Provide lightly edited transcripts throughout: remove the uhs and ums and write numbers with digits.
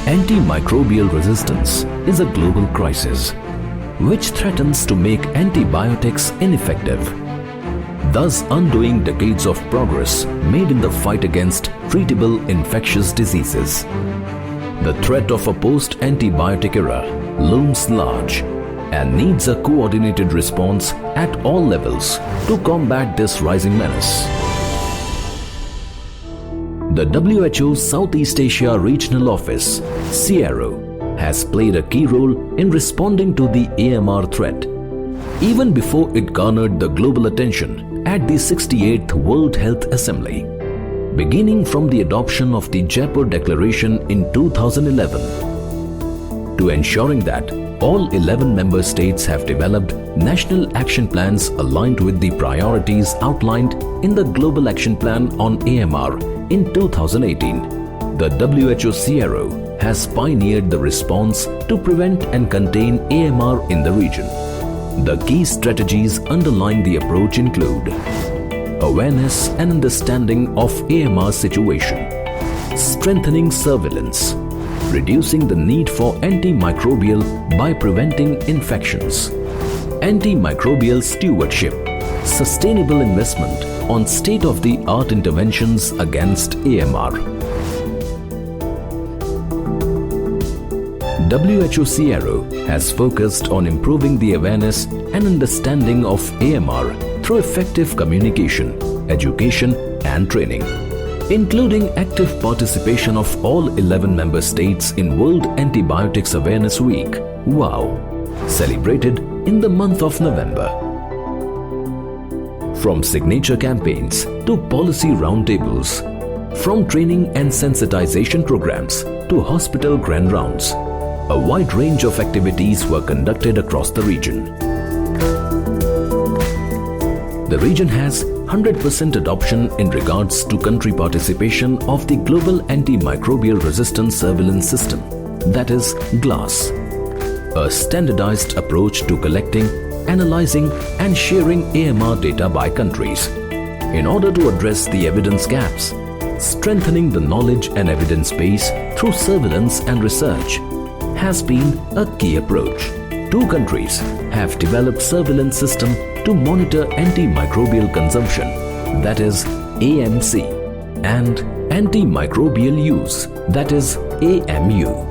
Antimicrobial resistance is a global crisis which threatens to make antibiotics ineffective, thus undoing decades of progress made in the fight against treatable infectious diseases. The threat of a post-antibiotic era looms large and needs a coordinated response at all levels to combat this rising menace. The WHO's Southeast Asia Regional Office, CRO, has played a key role in responding to the AMR threat, even before it garnered the global attention at the 68th World Health Assembly, beginning from the adoption of the Jaipur Declaration in 2011, to ensuring that all 11 member states have developed national action plans aligned with the priorities outlined in the Global Action Plan on AMR in 2018. The WHO CRO has pioneered the response to prevent and contain AMR in the region. The key strategies underlying the approach include awareness and understanding of AMR situation, strengthening surveillance, reducing the need for antimicrobial by preventing infections, antimicrobial stewardship, sustainable investment on state-of-the-art interventions against AMR. WHO CRO has focused on improving the awareness and understanding of AMR through effective communication, education and training, including active participation of all 11 member states in World Antibiotics Awareness Week, WOW, celebrated in the month of November. From signature campaigns to policy roundtables, from training and sensitization programs to hospital grand rounds, a wide range of activities were conducted across the region. The region has 100% adoption in regards to country participation of the Global Antimicrobial Resistance Surveillance System, that is GLASS, a standardized approach to collecting, analyzing and sharing AMR data by countries in order to address the evidence gaps, strengthening the knowledge and evidence base through surveillance and research has been a key approach. Two countries have developed surveillance system to monitor antimicrobial consumption, that is AMC, and antimicrobial use, that is AMU.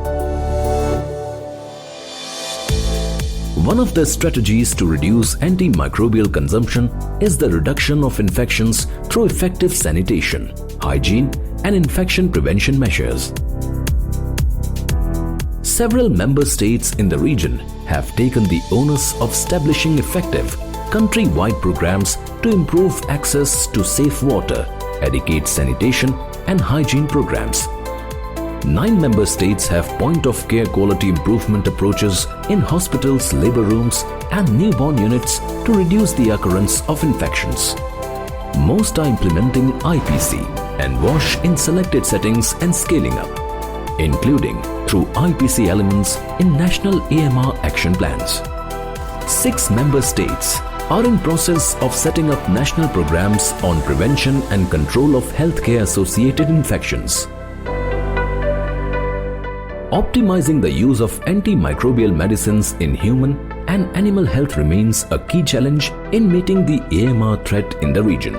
One of the strategies to reduce antimicrobial consumption is the reduction of infections through effective sanitation, hygiene, and infection prevention measures. Several member states in the region have taken the onus of establishing effective country-wide programs to improve access to safe water, adequate sanitation, and hygiene programs. 9 member states have point-of-care quality improvement approaches in hospitals, labor rooms, and newborn units to reduce the occurrence of infections. Most are implementing IPC and WASH in selected settings and scaling up, including through IPC elements in national AMR action plans. 6 member states are in process of setting up national programs on prevention and control of healthcare-associated infections. Optimizing the use of antimicrobial medicines in human and animal health remains a key challenge in meeting the AMR threat in the region.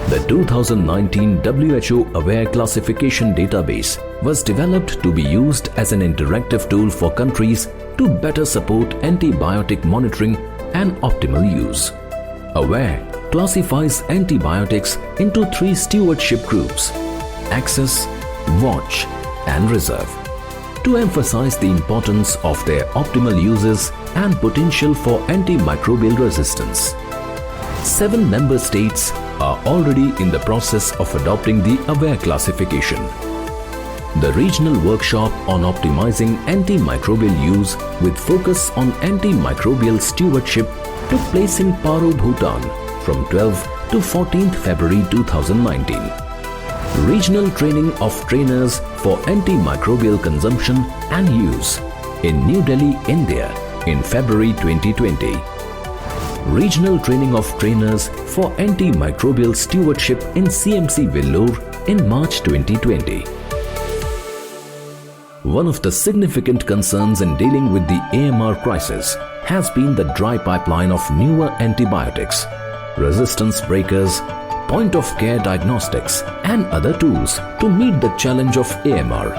The 2019 WHO Aware Classification Database was developed to be used as an interactive tool for countries to better support antibiotic monitoring and optimal use. Aware classifies antibiotics into 3 stewardship groups: access, watch, and reserve, to emphasize the importance of their optimal uses and potential for antimicrobial resistance. 7 member states are already in the process of adopting the Aware classification. The regional workshop on optimizing antimicrobial use with focus on antimicrobial stewardship took place in Paro, Bhutan from 12 to 14th February 2019. Regional training of trainers for antimicrobial consumption and use in New Delhi, India in February 2020. Regional training of trainers for antimicrobial stewardship in CMC Vellore in March 2020. One of the significant concerns in dealing with the AMR crisis has been the dry pipeline of newer antibiotics, resistance breakers, point-of-care diagnostics, and other tools to meet the challenge of AMR.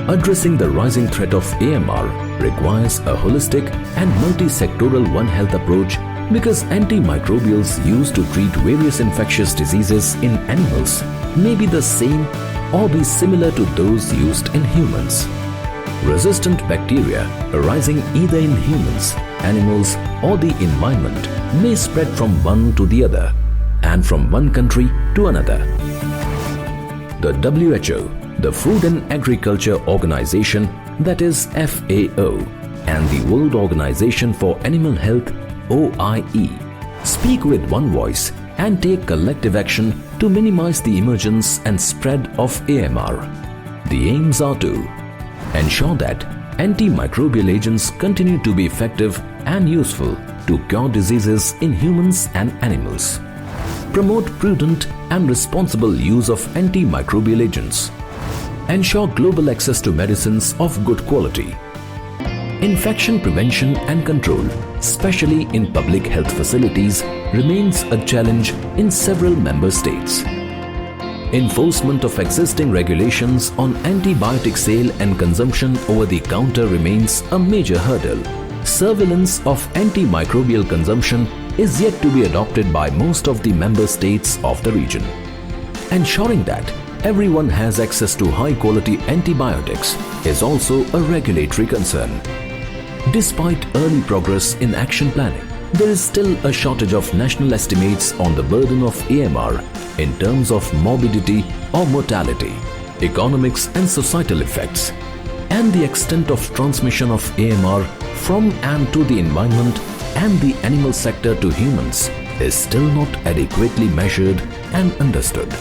Addressing the rising threat of AMR requires a holistic and multi-sectoral One Health approach because antimicrobials used to treat various infectious diseases in animals may be the same or be similar to those used in humans. Resistant bacteria arising either in humans, animals, or the environment may spread from one to the other and from one country to another. The WHO, the Food and Agriculture Organization, that is FAO, and the World Organization for Animal Health, OIE, speak with one voice and take collective action to minimize the emergence and spread of AMR. The aims are to ensure that antimicrobial agents continue to be effective and useful to cure diseases in humans and animals, promote prudent and responsible use of antimicrobial agents, ensure global access to medicines of good quality, infection prevention and control, especially in public health facilities, remains a challenge in several member states. Enforcement of existing regulations on antibiotic sale and consumption over the counter remains a major hurdle. Surveillance of antimicrobial consumption is yet to be adopted by most of the member states of the region. Ensuring that everyone has access to high-quality antibiotics is also a regulatory concern. Despite early progress in action planning, there is still a shortage of national estimates on the burden of AMR in terms of morbidity or mortality, economics and societal effects, and the extent of transmission of AMR from and to the environment and the animal sector to humans is still not adequately measured and understood.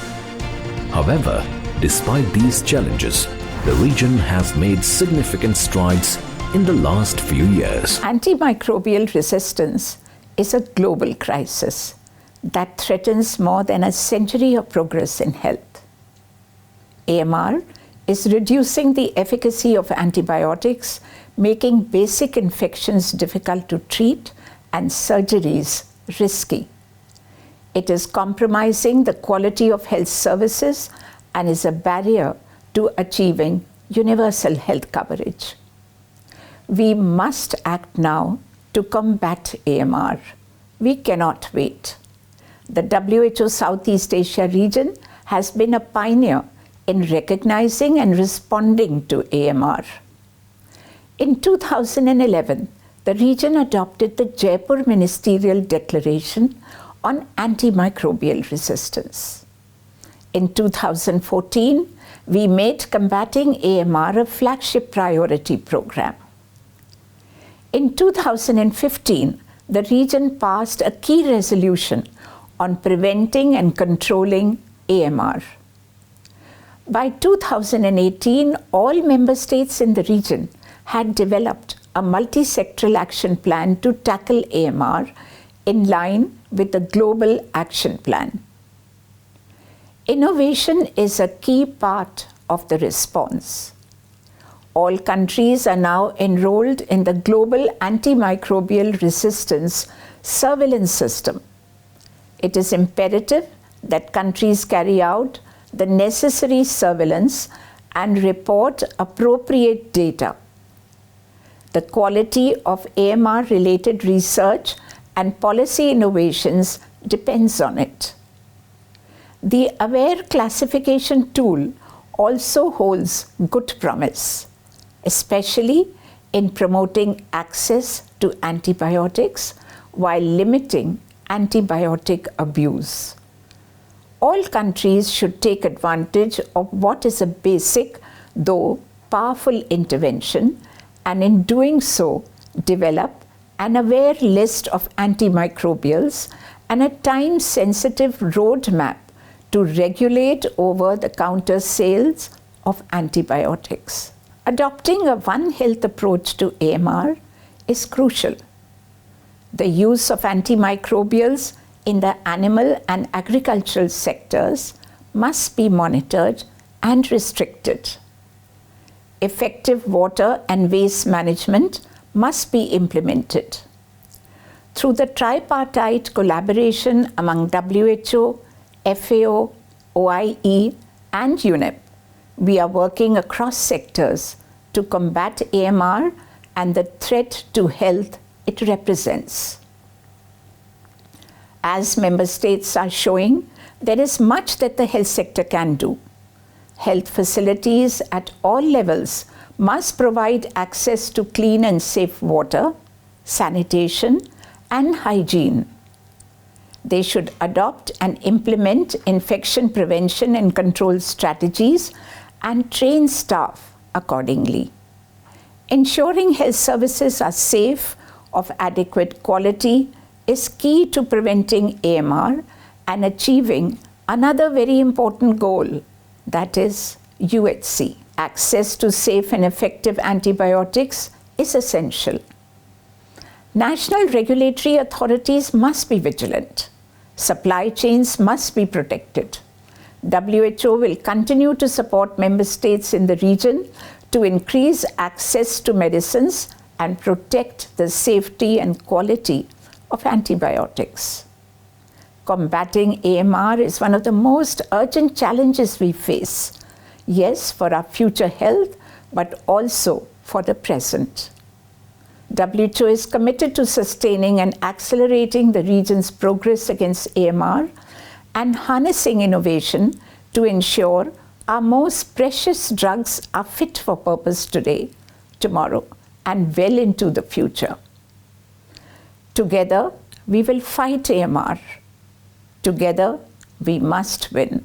However, despite these challenges, the region has made significant strides in the last few years. Antimicrobial resistance is a global crisis that threatens more than a century of progress in health. AMR is reducing the efficacy of antibiotics, making basic infections difficult to treat and surgeries risky. It is compromising the quality of health services and is a barrier to achieving universal health coverage. We must act now to combat AMR. We cannot wait. The WHO Southeast Asia region has been a pioneer in recognizing and responding to AMR. In 2011, the region adopted the Jaipur Ministerial Declaration on Antimicrobial Resistance. In 2014, we made combating AMR a flagship priority program. In 2015, the region passed a key resolution on preventing and controlling AMR. By 2018, all member states in the region had developed a multi-sectoral action plan to tackle AMR in line with the Global Action Plan. Innovation is a key part of the response. All countries are now enrolled in the Global Antimicrobial Resistance Surveillance System. It is imperative that countries carry out the necessary surveillance and report appropriate data. The quality of AMR-related research and policy innovations depends on it. The AWARE classification tool also holds good promise, especially in promoting access to antibiotics while limiting antibiotic abuse. All countries should take advantage of what is a basic, though powerful intervention, and in doing so, develop an AWARE list of antimicrobials and a time-sensitive roadmap to regulate over-the-counter sales of antibiotics. Adopting a One Health approach to AMR is crucial. The use of antimicrobials in the animal and agricultural sectors must be monitored and restricted. Effective water and waste management must be implemented. Through the tripartite collaboration among WHO, FAO, OIE, and UNEP, we are working across sectors to combat AMR and the threat to health it represents. As member states are showing, there is much that the health sector can do. Health facilities at all levels must provide access to clean and safe water, sanitation, and hygiene. They should adopt and implement infection prevention and control strategies and train staff accordingly. Ensuring health services are safe, of adequate quality, is key to preventing AMR and achieving another very important goal, that is UHC. Access to safe and effective antibiotics is essential. National regulatory authorities must be vigilant. Supply chains must be protected. WHO will continue to support member states in the region to increase access to medicines and protect the safety and quality of antibiotics. Combating AMR is one of the most urgent challenges we face, yes, for our future health, but also for the present. WHO is committed to sustaining and accelerating the region's progress against AMR and harnessing innovation to ensure our most precious drugs are fit for purpose today, tomorrow, and well into the future. Together, we will fight AMR. Together, we must win.